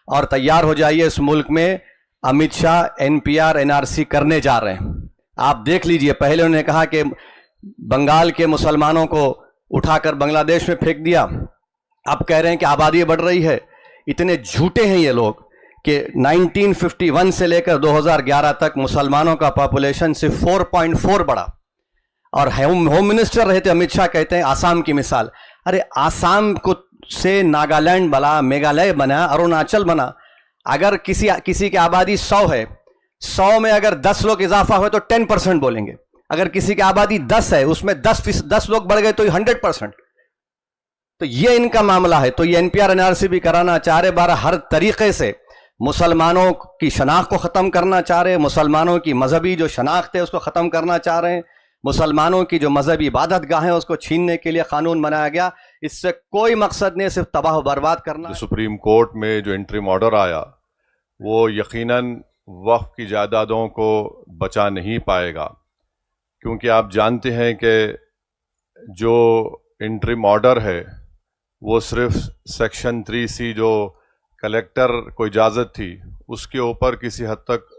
اور تیار ہو جائیے، اس ملک میں امت شاہ NPR NRC کرنے جا رہے ہیں. آپ دیکھ لیجئے، پہلے انہوں نے کہا کہ بنگال کے مسلمانوں کو اٹھا کر بنگلہ دیش میں پھینک دیا، اب کہہ رہے ہیں کہ آبادی بڑھ رہی ہے. اتنے جھوٹے ہیں یہ لوگ کہ 1951 سے لے کر 2011 تک مسلمانوں کا پاپولیشن صرف 4.4 بڑھا، اور ہوم منسٹر رہے تھے امت شاہ، کہتے ہیں آسام کی مثال. ارے آسام کو سے ناگالینڈ بنا، میگھالیہ بنا، اروناچل بنا. اگر کسی کی آبادی 100 ہے، 100 میں اگر 10 لوگ اضافہ ہوئے تو 10% بولیں گے. اگر کسی کی آبادی 10 ہے، اس میں 10 لوگ بڑھ گئے تو 100%. تو یہ ان کا معاملہ ہے. تو یہ NPR NRC بھی کرانا چاہ رہے، بارہ ہر طریقے سے مسلمانوں کی شناخت کو ختم کرنا چاہ رہے، مسلمانوں کی مذہبی جو شناخت ہے اس کو ختم کرنا چاہ رہے ہیں، مسلمانوں کی جو مذہبی عبادت گاہیں اس کو چھیننے کے لیے قانون بنایا گیا. اس سے کوئی مقصد نہیں، صرف تباہ و برباد کرنا. سپریم کورٹ میں جو انٹریم آرڈر آیا وہ یقیناً وقف کی جائیدادوں کو بچا نہیں پائے گا، کیونکہ آپ جانتے ہیں کہ جو انٹریم آرڈر ہے وہ صرف سیکشن 3C جو کلیکٹر کو اجازت تھی اس کے اوپر کسی حد تک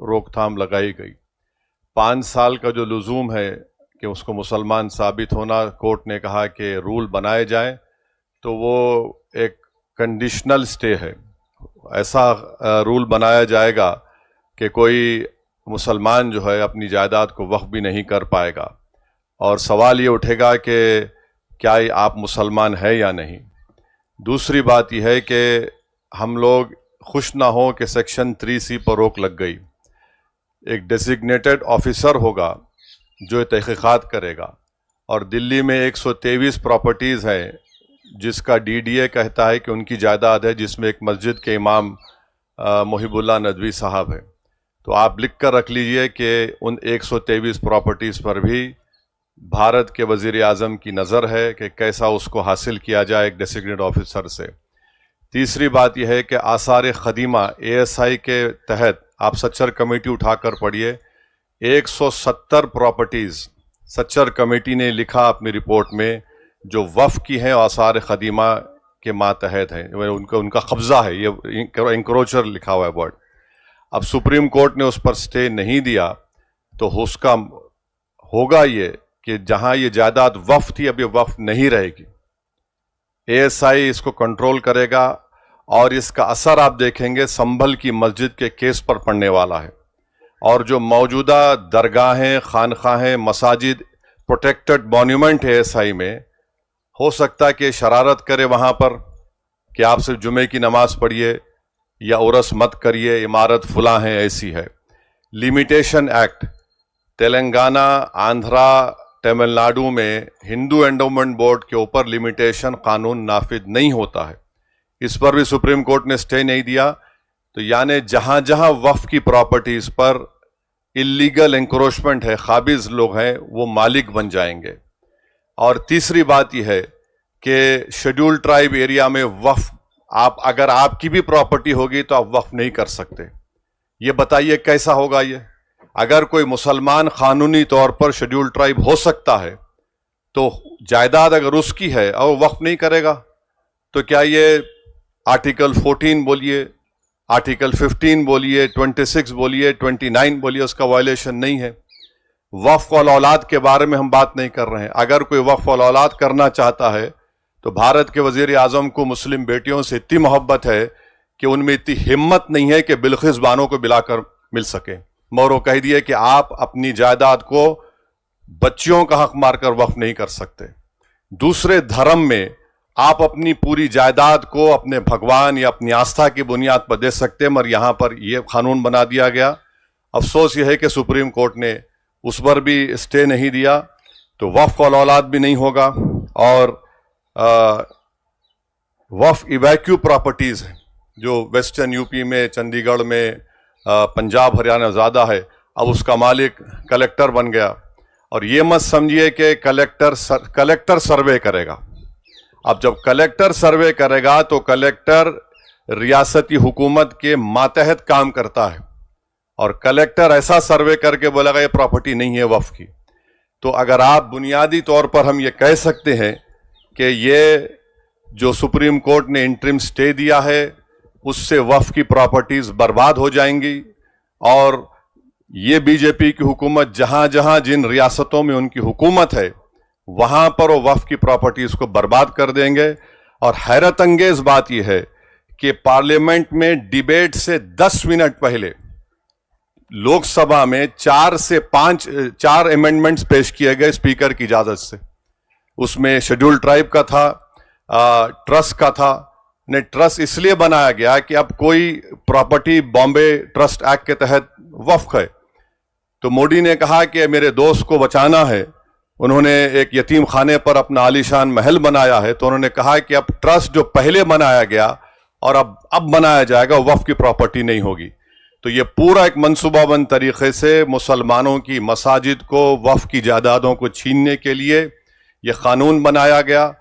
روک تھام لگائی گئی. 5 سال کا جو لزوم ہے کہ اس کو مسلمان ثابت ہونا، کورٹ نے کہا کہ رول بنائے جائیں، تو وہ ایک کنڈیشنل سٹے ہے. ایسا رول بنایا جائے گا کہ کوئی مسلمان جو ہے اپنی جائیداد کو وقف بھی نہیں کر پائے گا، اور سوال یہ اٹھے گا کہ کیا آپ مسلمان ہیں یا نہیں. دوسری بات یہ ہے کہ ہم لوگ خوش نہ ہوں کہ سیکشن 3C پر روک لگ گئی. ایک ڈیزگنیٹڈ آفیسر ہوگا جو تحقیقات کرے گا، اور دلی میں 123 پراپرٹیز ہیں جس کا DDA کہتا ہے کہ ان کی جائیداد ہے، جس میں ایک مسجد کے امام محب اللہ ندوی صاحب ہیں. تو آپ لکھ کر رکھ لیجئے کہ ان 123 پراپرٹیز پر بھی بھارت کے وزیر اعظم کی نظر ہے کہ کیسا اس کو حاصل کیا جائے ایک ڈیزگنیٹڈ آفیسر سے. تیسری بات یہ ہے کہ آثار قدیمہ ASI کے تحت آپ سچر کمیٹی اٹھا کر پڑھیے، 170 پراپرٹیز سچر کمیٹی نے لکھا اپنی رپورٹ میں جو وقف کی ہیں، آثار قدیمہ کے ماتحت ہیں، ان کا قبضہ ہے. یہ انکروچر لکھا ہوا ہے ورڈ. اب سپریم کورٹ نے اس پر سٹے نہیں دیا تو اس کا ہوگا یہ کہ جہاں یہ جائیداد وقف تھی اب یہ وقف نہیں رہے گی. ASI اس کو کنٹرول کرے گا، اور اس کا اثر آپ دیکھیں گے سنبھل کی مسجد کے کیس پر پڑنے والا ہے. اور جو موجودہ درگاہیں، خانقاہیں، مساجد پروٹیکٹڈ مونیومنٹ ہے ASI میں، ہو سکتا ہے کہ شرارت کرے وہاں پر کہ آپ صرف جمعے کی نماز پڑھیے یا عرس مت کریے، عمارت فلاں ہے، ایسی ہے. لیمیٹیشن ایکٹ تلنگانہ، آندھرا، تمل ناڈو میں ہندو اینڈومنٹ بورڈ کے اوپر لیمیٹیشن قانون نافذ نہیں ہوتا ہے. اس پر بھی سپریم کورٹ نے سٹے نہیں دیا. تو یعنی جہاں جہاں وقف کی پراپرٹیز پر اللیگل انکروچمنٹ ہے، قابض لوگ ہیں، وہ مالک بن جائیں گے. اور تیسری بات یہ ہے کہ شیڈول ٹرائب ایریا میں وقف اگر آپ کی بھی پراپرٹی ہوگی تو آپ وقف نہیں کر سکتے. یہ بتائیے کیسا ہوگا یہ؟ اگر کوئی مسلمان قانونی طور پر شیڈول ٹرائب ہو سکتا ہے تو جائیداد اگر اس کی ہے اور وقف نہیں کرے گا تو کیا یہ آرٹیکل 14 بولیے، آرٹیکل 15 بولیے، 26 بولیے، 29 بولیے، اس کا وائلیشن نہیں ہے؟ وقف الاولاد کے بارے میں ہم بات نہیں کر رہے ہیں. اگر کوئی وقف الاولاد کرنا چاہتا ہے تو بھارت کے وزیر اعظم کو مسلم بیٹیوں سے اتنی محبت ہے کہ ان میں اتنی ہمت نہیں ہے کہ بلقیس بانو کو بلا کر مل سکے، مگر وہ کہہ دیے کہ آپ اپنی جائیداد کو بچیوں کا حق مار کر وقف نہیں کر سکتے. دوسرے دھرم میں آپ اپنی پوری جائیداد کو اپنے بھگوان یا اپنی آستھا کی بنیاد پر دے سکتے ہیں، مگر یہاں پر یہ قانون بنا دیا گیا. افسوس یہ ہے کہ سپریم کورٹ نے اس پر بھی سٹے نہیں دیا، تو وقف الاولاد بھی نہیں ہوگا. اور وقف ایویکیو پراپرٹیز ہیں جو ویسٹرن UP میں، چندی گڑھ میں، پنجاب ہریانہ زیادہ ہے، اب اس کا مالک کلیکٹر بن گیا. اور یہ مت سمجھیے کہ کلیکٹر سروے کرے گا. اب جب کلیکٹر سروے کرے گا تو کلیکٹر ریاستی حکومت کے ماتحت کام کرتا ہے، اور کلیکٹر ایسا سروے کر کے بولے گا یہ پراپرٹی نہیں ہے وقف کی. تو اگر آپ بنیادی طور پر ہم یہ کہہ سکتے ہیں کہ یہ جو سپریم کورٹ نے انٹرم سٹے دیا ہے اس سے وقف کی پراپرٹیز برباد ہو جائیں گی، اور یہ بی جے پی کی حکومت جہاں جہاں جن ریاستوں میں ان کی حکومت ہے وہاں پر وہ وقف کی پراپرٹیز کو برباد کر دیں گے۔ اور حیرت انگیز بات یہ ہے کہ پارلیمنٹ میں ڈیبیٹ سے 10 منٹ پہلے لوک سبھا میں 4 سے 5 امینڈمنٹس پیش کیے گئے اسپیکر کی اجازت سے۔ اس میں شیڈول ٹرائب کا تھا، ٹرسٹ کا تھا۔ ٹرسٹ اس لیے بنایا گیا کہ اب کوئی پراپرٹی بامبے ٹرسٹ ایکٹ کے تحت وقف ہے، تو مودی نے کہا کہ میرے دوست کو بچانا ہے، انہوں نے ایک یتیم خانے پر اپنا عالیشان محل بنایا ہے، تو انہوں نے کہا کہ اب ٹرسٹ جو پہلے بنایا گیا اور اب بنایا جائے گا وقف کی پراپرٹی نہیں ہوگی۔ تو یہ پورا ایک منصوبہ بند طریقے سے مسلمانوں کی مساجد کو، وقف کی جائیدادوں کو چھیننے کے لیے یہ قانون بنایا گیا۔